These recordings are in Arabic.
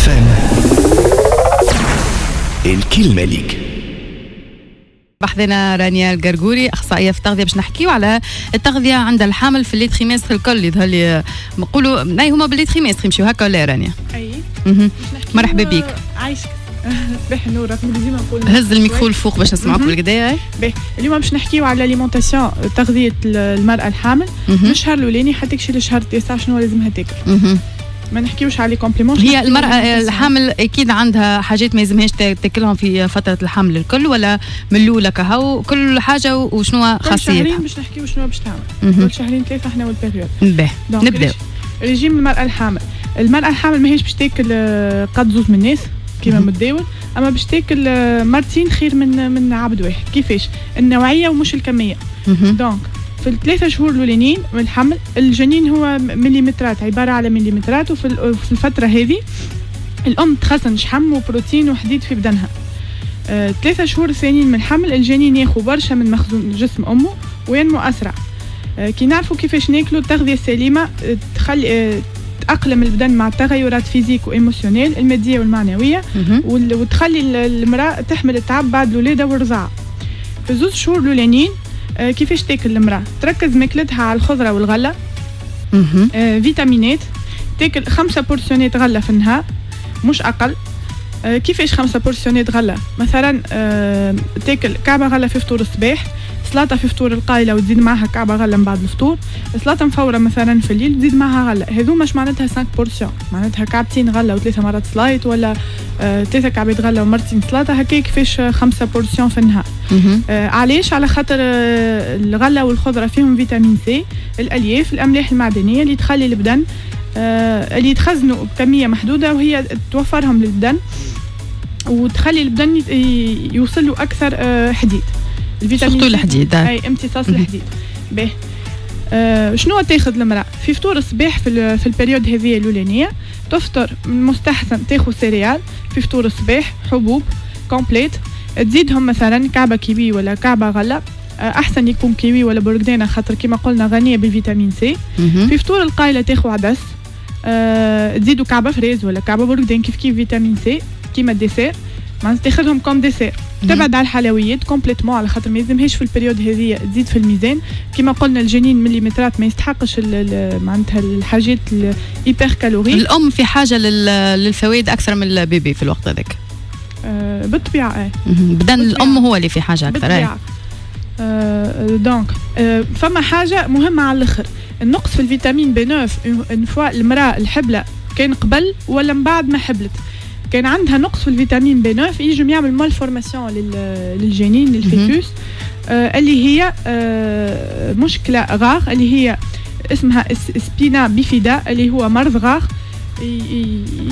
FM. الكلمة ليك. بحثنا رانيا القرقوري اخصائيه في التغذيه باش نحكيو على التغذيه عند الحامل في الليت خيمستر الكل يظهر لي نقولوا اي هما بالليت خيمستر يمشيو هكا ولا رانيا؟ اي مرحبا بك. عايشك صباح النور. ديما نقول هز الميكرو الفوق باش نسمعوك بالكدا. اليوم باش نحكيو على الاليمونتاسيون تغذيه المراه الحامل من الشهر الاولاني حتى يكشي للشهر التاسع شنو لازمها تاكل. ما نحكيوش على كومبليمون. هي المرأة الحامل أكيد عندها حاجات ما يلزمهاش تاكلهم في فترة الحمل الكل ولا من الأولى كهو كل حاجة وشنو خاصيتها؟ كل شهرين باش نحكيو شنو باش تعمل. كل شهرين ثلاثة احنا والبيريود. نبداو. ريجيم المرأة الحامل. المرأة الحامل ماهيش باش تاكل قد زوز من الناس كيما متداول، أما باش تاكل مرتين خير من عبد واحد. كيفاش؟ النوعية ومش الكمية. دونك في الثلاثة شهور الأولانيين من الحمل الجنين هو مليمترات، عبارة على مليمترات، وفي الفترة هذه الأم تخزن شحم وبروتين وحديد في بدنها. 3 شهور الثانيين من الحمل الجنين ياخذ برشا من مخزون جسم أمه وينمو أسرع. كي نعرفوا كيفاش ناكلوا التغذية السليمة تخلي تأقلم البدن مع التغيرات فيزيك وإيموسيونيل المادية والمعنوية، وتخلي المرأة تحمل التعب بعد الولادة والرضاعة. في 2 شهور الأولانيين كيفاش تاكل المرأة؟ تركز ماكلتها على الخضرة والغلة، فيتامينات، تاكل 5 بورسيونات غلة في النهار مش أقل. كيفاش 5 بورسيونات غلة؟ مثلا تاكل كعبة غلة في فطور الصباح، سلطة في فطور القايلة وتزيد معها كعبة غلة من بعد الفطور، سلطة مفورة مثلا في الليل تزيد معها غلة. هذو مش معناتها 5 بورسيون، معناتها كعبتين غلة و3 مرات سلايط، ولا 3 كعبات غلة ومرتين سلطة. هكا كيفاش 5 بورسيون في النهار. علاش؟ على خاطر الغلة والخضرة فيهم فيتامين سي، الألياف، الأملاح المعدنية اللي تخلي البدن اللي يتخزنوا بكمية محدودة وهي توفرهم للبدن وتخلي البدن يوصل له أكثر حديد. الفيتامين سي الحديد، أي امتصاص الحديد. به شنو تاخذ المرأة في فطور الصباح؟ في البريود هذه الأولانية تفطر مستحسن تاخذ سيريال في فطور الصباح، حبوب كومبليت، تزيدهم مثلا كعبة كيوي ولا كعبة غلة، أحسن يكون كيوي ولا برقدانة خاطر كما قلنا غنية بالفيتامين سي. في فطور القايلة تاخذ عدس، تزيدوا كعبة فريز ولا كعبة برقدان كيف فيتامين سي كيما الديسير، معناتها تاخذهم كوم ديسير. تبعد على الحلويات كومبليتمون على خاطر ما يلزمهاش في البريود هذه تزيد في الميزان. كما قلنا الجنين مليمترات ما يستحقش معناتها الحاجات الهيبر كالوري. الأم في حاجة للفوائد أكثر من البيبي في الوقت هذاك. بالطبيعة. بدن الأم هو اللي في حاجة أكثر. بالطبيعة. دونك فما حاجة مهمة على الآخر، النقص في الفيتامين بي 9. فوا المرأة الحبلة كان قبل ولا من بعد ما حبلت كان عندها نقص في الفيتامين بي 9 يجم يعمل مالفورماسيون للجنين للفيتوس، اللي هي مشكلة غار اللي هي اسمها سبينا بيفيدا، اللي هو مرض غار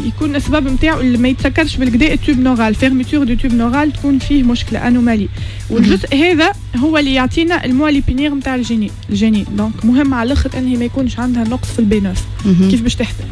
يكون السبب نتاعو اللي ما يتسكرش بالكدا التوب نورال، فيرميتور دو توب نورال تكون فيه مشكلة انومالي، والجزء هذا هو اللي يعطينا المواليبينير نتاع الجنين. دونك مهم على الاخر انه ما يكونش عندها نقص في البي 9. كيف باش تحتل؟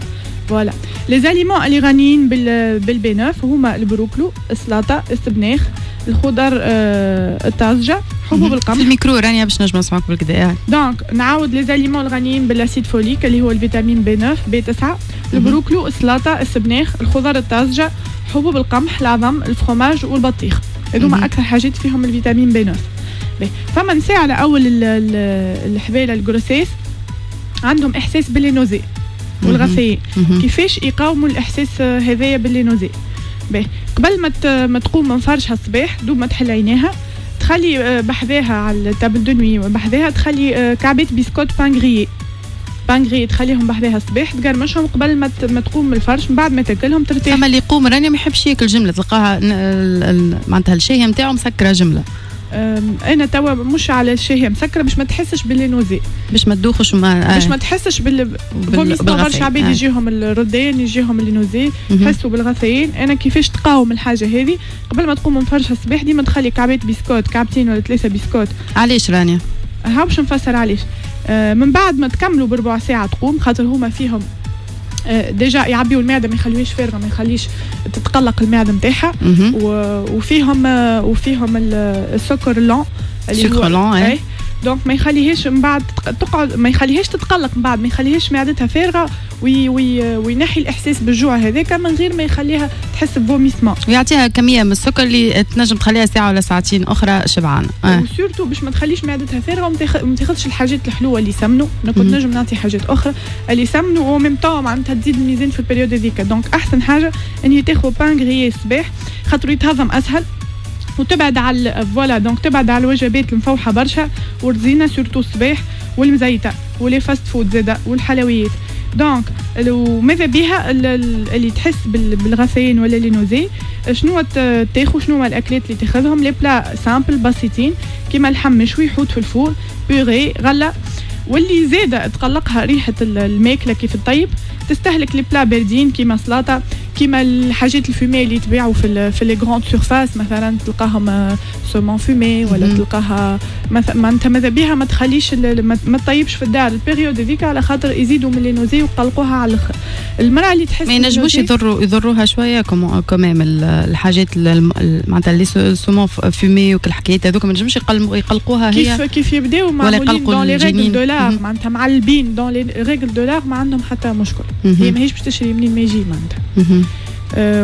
فوالا لي زاليمون اللي غنيين بالبي 9 هما البروكلو، السلطة، السبناخ، الخضر الطازجة، حبوب القمح. في الميكرو رانيا باش نجم نسمعك بالكدا. دونك نعاود لي زاليمون الغنيين بالاسيد فوليك اللي هو الفيتامين بي 9 بي 9، البروكلو، السلطة، السبناخ، الخضر الطازجة، حبوب القمح، العظم، الفرماج والبطيخ. هذوما أكثر حاجات فيهم الفيتامين بي 9. فما نساء على أول الحبالة الجروسيس عندهم إحساس باللينوزي والغثيان. كيفاش يقاوموا الإحساس هذايا باللينوزي؟ قبل ما تقوم من فرشها الصباح دوب ما تحل عينيها تخلي بحذاها على التابل دو نوي وبحذاها تخلي كعبات بسكوت بانغري تخليهم بحذاها الصباح تقرمشهم قبل ما تقوم من الفرش. من بعد ما تاكلهم ترتاح. اما اللي يقوم رانيا ما يحبش ياكل جمله تلقاها معناتها الشاهيه نتاعو مسكره جمله. انا توا مش على الشاهيه مسكره باش ما تحسش باللينوزي، باش ما تدوخش باش ما تحسش برشا عباد يجيهم الردان يجيهم اللينوزي يحسوا بالغثيان. انا كيفاش تقاوم الحاجه هذه؟ قبل ما تقوم من فرشها الصباح ديما تخلي كعبات بسكوت، كعبتين ولا 3 بسكوت. علاش رانيا؟ ها باش نفسر علاش. من بعد ما تكملوا بربع ساعه تقوم، خاطر هما فيهم ديجا يعبيوا المعده ما يخليوش فارغه، ما يخليش تتقلق المعده نتاعها. وفيهم السكر لون اللي هو دونك ما يخليهاش من بعد تقعد، ما يخليهاش تتقلق من بعد، ما يخليهاش معدتها فارغه وينحي الاحساس بالجوع هذاك من غير ما يخليها تحس بفوميسمون. ويعطيها كميه من السكر اللي تنجم تخليها ساعه ولا ساعتين اخرى شبعانه. وسورتو باش ما تخليش معدتها فارغه وما تاخذش الحاجات الحلوه اللي يسمنوا. انا كنت نجم نعطي حاجات اخرى اللي يسمنوا وميم طون معناتها تزيد الميزان في البريود هذيك. دونك احسن حاجه ان هي تاخذ بان غريي الصباح خاطر يتهضم اسهل، وتبعد على فوالا دونك تبعد على الوجبات المفوحه برشا والرزينه سورتو الصباح والمزيته ولي فاست فود زاده والحلويات. دونك وماذا بها اللي تحس بالغثيان ولا لي نوزي شنو تاخذ، شنو الاكلات اللي تاخذهم؟ لي بلا سامبل بسيطين كيما اللحم مشوي حوت في الفور بيغي غله، واللي زاده تقلقها ريحه الماكله كيف الطيب تستهلك لي بلا باردين كيما سلطه، كيما الحاجات الفومي اللي يتباعوا في لي غراند سورفاس مثلا تلقاهم سومون فومي ولا تلقاها معناتها ماذا بها ما تخليش ما تطيبش في الدار البيريود هذيك على خاطر يزيدوا من لي نوزي ويقلقوها على الاخر. المراه اللي تحس ما ينجموش يضروها شويه كمام الحاجات معناتها لي سومون فومي وكل الحكايات هذوك ما ينجموش يقلقوها هي كيف يبداو معمولين دون لي ريغل دولار معناتها معلبين دون لي ريغل دولار ما عندهم حتى مشكل. هي ماهيش باش تشري منين ما يجي معناتها.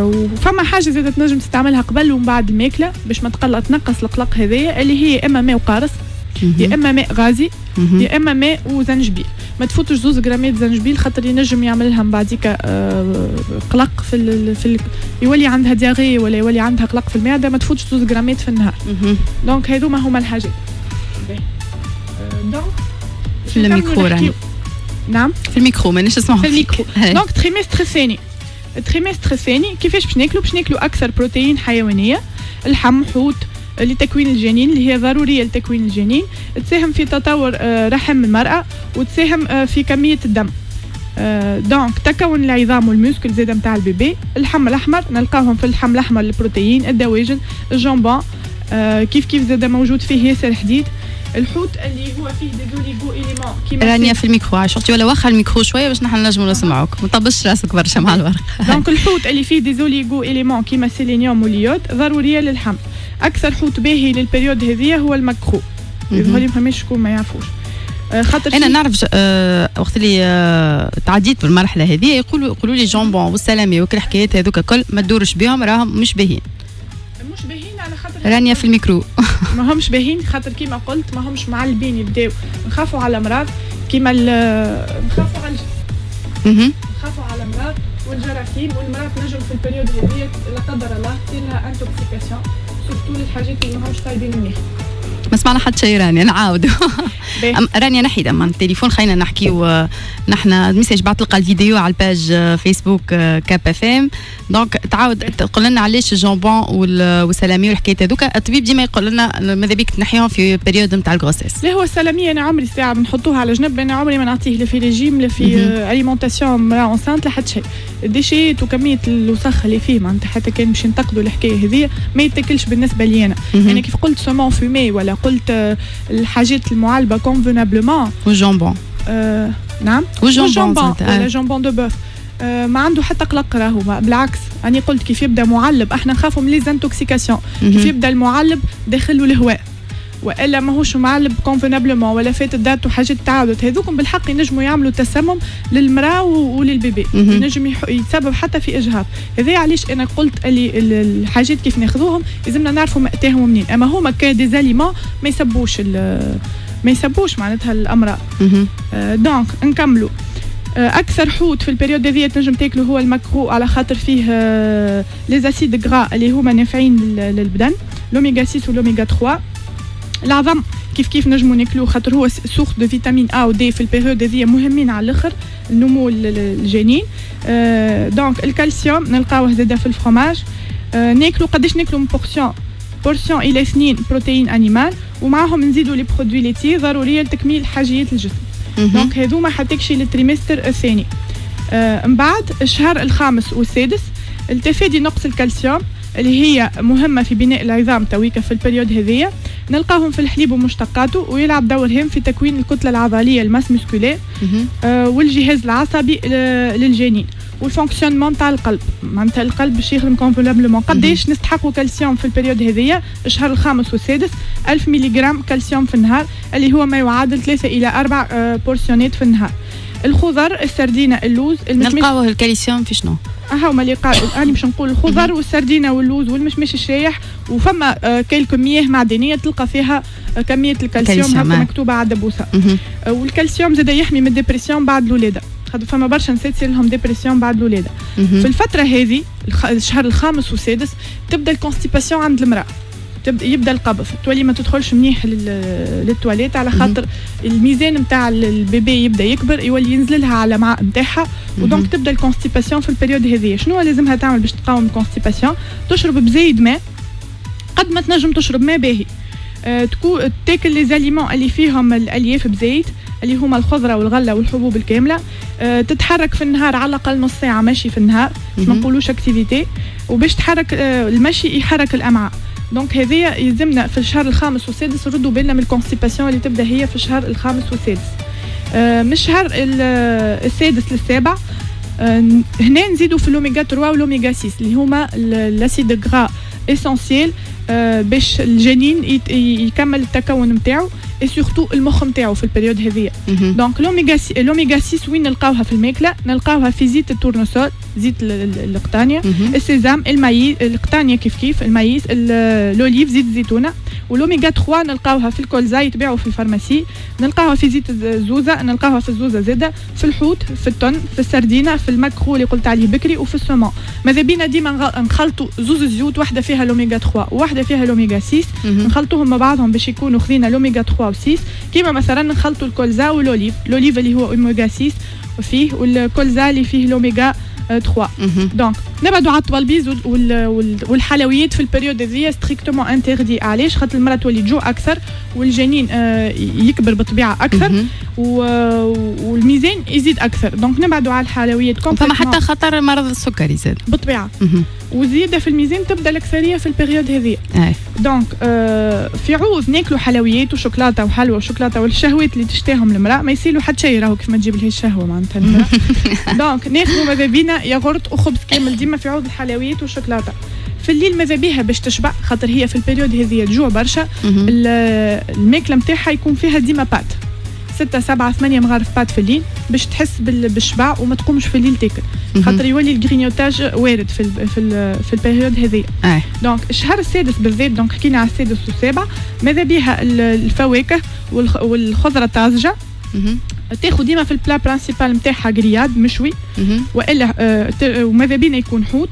وفما حاجه زادة تنجم تستعملها قبل ومن بعد الماكله باش ما تنقص القلق هذايا اللي هي اما ماء وقارص يا اما ماء غازي يا اما ماء وزنجبيل. ما تفوتش 2 غرامات زنجبيل خاطر ينجم يعمل لها من بعديك قلق في يولي عندها دياغي ولا يولي عندها قلق في المعده. ما تفوتش 2 غرامات في النهار. دونك هذوما هما الحاجات. دونك في الميكرو راني نعم في الميكرو مانيش نسمعوا في الميكرو. دونك تريمستر الثاني التريمستر الثاني كيفاش باش ناكلوا اكثر بروتين حيوانيه، اللحم حوت لتكوين الجنين اللي هي ضروريه لتكوين الجنين، تساهم في تطور رحم المراه وتساهم في كميه الدم. دونك تكون العظام والموسكل زاده نتاع البيبي. اللحم الاحمر نلقاهم في اللحم الاحمر البروتين، الدواجن، الجمبون كيف زاده موجود فيه ياسر حديد. الحوت اللي هو فيه ديزوليغو إليمون كيما رانيا في الميكرو شفتي ولا واخا الميكرو شويه باش نحن نجموا نسمعوك ما طبش راسك برشا مع الورق. دونك الحوت اللي فيه ديزوليغو إليمون كيما سيلينيوم واليود ضروريه للحمل. اكثر حوت باهي للبريود هذه هو المكرو. يظهر لي فماش شكون ما يعرفوش خاطر انا نعرف وقت اللي تعديت بالمرحله هذه يقولوا لي جامبون والسلامي وكل الحكايات هذوك الكل ما تدورش بهم راهم مش باهين. مش باهين على خاطر رانيا في الميكرو ما همش باهين خاطر كيما قلت ما همش معلبين يبداو نخافوا على امراض كيما نخافوا على نخافوا على امراض والجراثيم والمراه تنجم في البريود هذه لا قدر الله تصير لها انتوكسيكاسيون سورتو الحاجات اللي ما همش طايبين منها. ما سمعنا حتى شيء رانيا نعاود. رانيا نحيد اما التليفون خلينا نحكيو نحن ميساج بعت لقى الفيديو على الباج فيسبوك كاب اف ام. دونك تعاود تقول لنا علاش الجامبون والسلامي والحكايات هذوك. الطبيب ديما يقول لنا ماذا بيك تنحيهم في بريود نتاع الغوسيس. لا هو السلامي انا عمري ساعه بنحطوها على جنب. انا عمري ما نعطيه لا في ريجيم لا في اليمونتاسيون مرا اونسانت لا حتى شيء. الديشيت وكميه الوسخ اللي فيه معناتها حتى كان باش ينتقدوا الحكايه هذه ما يتاكلش بالنسبه لي انا. يعني كيف قلت سومون فومي ولا قلت الحاجات المعلبه كونفونابلومون والجامبون نعم والجامبون ولا جامبون دو بوف ما عنده حتى قلق راهو. بالعكس أنا قلت كيف يبدا معلب احنا نخافوا من لي زانتوكسيكاسيون. كيف يبدا المعلب داخل له الهواء والا ماهوش معلب كونفونابلومون ولا فات الدات وحاجات تعاودت هذوكم بالحق ينجموا يعملوا تسمم للمراه وللبيبي ينجم يتسبب حتى في اجهاض. هذا علاش انا قلت اللي الحاجات كيف ناخذوهم لازمنا نعرفوا مأتاهم منين. اما هما كديزاليمون ما يسبوش معناتها الامراض. دونك نكملوا. اكثر حوت في البريود هذه تنجم تاكله هو المكرو على خاطر فيه لي زاسيد غرا اللي هما نافعين للبدن لوميغا 6 ولوميغا 3. العظم كيف نجموا ناكلوه خاطر هو سورس دو فيتامين A و D في البيريود هذه مهمين على الاخر النمو الجنين. دونك الكالسيوم نلقاوه زاده في الفرomاج. ناكلوا قداش ناكلوا من بورسيون الى 2 بروتين انيمال ومعهم نزيدوا لي برودوي ليتي ضروريه لتكميل حاجيات الجسم. دونك هذوما حتكشي للتريمستر الثاني. من بعد الشهر الخامس والسادس التفادي نقص الكالسيوم اللي هي مهمه في بناء العظام تويكا في البريود هذية. نلقاهم في الحليب ومشتقاته ويلعب دور هام في تكوين الكتله العضليه الماس مسكولير والجهاز العصبي للجنين. والفونكسيونمون تاع القلب، معناتها القلب باش يخدم كونفونابلمون. قداش نستحقوا كالسيوم في البريود هذيا الشهر الخامس والسادس؟ 1000 ملغ كالسيوم في النهار، اللي هو ما يعادل 3 إلى 4 بورسيونات في النهار. الخضر، السردينه، اللوز، المشمش. نلقاوه الكالسيوم في شنو؟ هما اللي أنا باش نقول الخضر والسردينه واللوز والمشمش الشايح، وفما كلك مياه معدنيه تلقى فيها كميه الكالسيوم هكا مكتوبه على الدبوسه. والكالسيوم زاد يحمي من الديبرسيون بعد الولاده، خاطر فما برشا نسات يصير لهم ديبرسيون بعد الولاده. في الفتره هذه الشهر الخامس والسادس تبدا الكونستيباسيون عند المراه، يبدا القبض، تولي ما تدخلش منيح للتواليت على خاطر الميزان نتاع البيبي يبدا يكبر، يولي ينزل لها على الامعاء نتاعها، ودونك تبدا الكونستيباسيون في البريود هذه. شنو لازمها تعمل باش تقاوم الكونستيباسيون؟ تشرب بزايد ماء قد ما تنجم تشرب ماء باهي، تاكل لي زاليمون اللي فيهم الالياف بزيت اللي هما الخضره والغله والحبوب الكامله، تتحرك في النهار على الاقل نص ساعه مشي في النهار، ما نقولوش اكتيفيتي، وباش تحرك المشي يحرك الامعاء. دونك هذه يلزمنا في الشهر الخامس والسادس نردوا بالنا من الكونستيباسيون اللي تبدا هي في الشهر الخامس والسادس. من الشهر السادس للسابع هنا نزيدوا في الاوميغا 3 والاوميغا 6 اللي هما الاسيد غرا اسونسيال باش الجنين يكمل التكون نتاعو اي سورتو المخ نتاعو في البريود هذيا. دونك الاوميغا 6 وين نلقاوها في الماكله؟ نلقاوها في زيت التورنسول، زيت القطانيه، السيزام، المايز، القطانيه كيف المايز، الاوليف، زيت الزيتونه. والاوميغا 3 نلقاوها في الكولزا يتباعوا في الفارماسي، نلقاوها في زيت الزوزه، نلقاوها في الزوزه زاده، في الحوت، في التون، في السردينه، في الماكرو اللي قلت عليه بكري، وفي السومون. ماذا بينا ديما نخلطوا زوز زيوت، واحده فيها الاوميغا 3 وواحده فيها الاوميغا 6، نخلطوهم مع بعضهم باش يكونوا خذينا الاوميغا 3 و6. كيما مثلا نخلطوا الكولزا والاوليف، الاوليف اللي هو اوميغا 6 وفيه، والكولزا اللي فيه الاوميغا 3. دونك نبعدوا على الطوالبيز والحلويات في البريود هذيا ستريكتومون انتردي. علاش؟ خاطر المراه تولي تجوع اكثر والجنين يكبر بطبيعه اكثر والميزان يزيد اكثر، دونك نبعدوا على الحلويات فما حتى خطر مرض السكري زاد بالطبيعه، وزياده في الميزان تبدا الاكثريه في البريود هذيا. دونك في عوض ناكلوا حلويات وشوكولاته وحلوى وشوكولاته والشهوات اللي تشتهيهم المراه، ما يصيروا حتى شيء راهو كيف ما تجيب لها الشهوه معناتها المراه. دونك ناخذوا ماذا بينا ياغورت وخبز كامل ديما في عوض الحلويات والشوكولاته. في الليل ماذا بيها باش تشبع، خاطر هي في البريود هذيا تجوع برشا، الماكله نتاعها يكون فيها ديما بات 6 7 8 مغارف بات في الليل باش تحس بالشبع وما تقومش في الليل تاكل، خاطر يولي الغرينيوتاج وارد في البريود هذه. دونك الشهر السادس بالذات، دونك حكينا على السادس والسابع، ماذا بيها الفواكه والخضره الطازجه، تاخذ ديما في البلا برانسيبال نتاعها غرياد مشوي، والا وماذا بينا يكون حوت،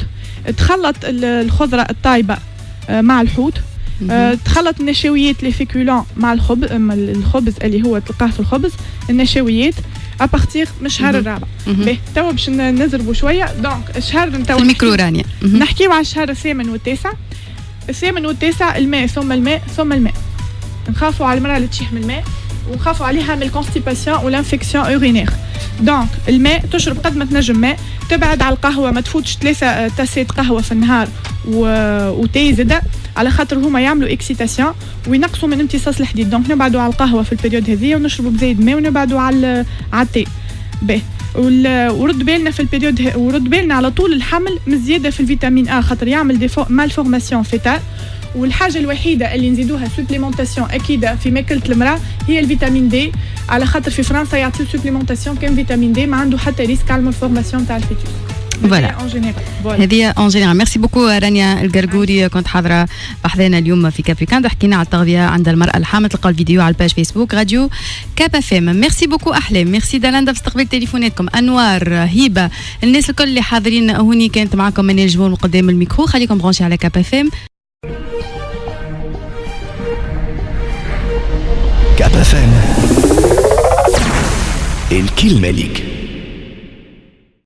تخلط الخضره الطايبه مع الحوت، تخلط النشويات لي فيكولون مع الخبز اللي هو تلقاه في الخبز، النشويات ابارتيغ من الشهر الرابع. باهي توا باش نزربوا شويه. دونك الشهر نتاع الميكرو رانيا نحكيو على الشهر الثامن والتاسع. الثامن والتاسع الماء ثم الماء ثم الماء، نخافوا على المراه اللي تشيح من الماء ونخافوا عليها من الكونستيباسيون والانفيكسيون اورينير. دونك الماء تشرب قد ما تنجم ماء، تبعد على القهوه، ما تفوتش 3 تاسات قهوه في النهار وتي زاده، على خاطر هما يعملوا اكسيتاسيون وينقصوا من امتصاص الحديد. دونك نبعدوا على القهوه في البريود هذه ونشربوا بزايد ماء ونبعدوا على التي. باهي ورد بالنا في البريود، ورد بالنا على طول الحمل من زياده في الفيتامين A، خاطر يعمل مالفورماسيون فيتال. والحاجه الوحيده اللي نزيدوها سوبليمونتاسيون اكيده في ماكله المراه هي الفيتامين دي، على خاطر في فرنسا يعطيو سوبليمونتاسيون كان فيتامين دي ما عنده حتى ريسك على المالفورماسيون تاع الفيتوس. فوالا هذه اون جينيرال. ميرسي بوكو رانيا القرقوري، كنت حاضره بحذانا اليوم في كابيكاند وحكينا على التغذيه عند المراه الحامل. تلقاو الفيديو على الباج فيسبوك راديو كاب اف ام. ميرسي بوكو احلام، ميرسي دالاندا في استقبال تليفوناتكم، انوار، هبه، الناس الكل اللي حاضرين هوني. كانت معكم منال جبون قدام الميكرو، خليكم برونشي على كاب اف ام. كاب اف ام الكلمه ليك.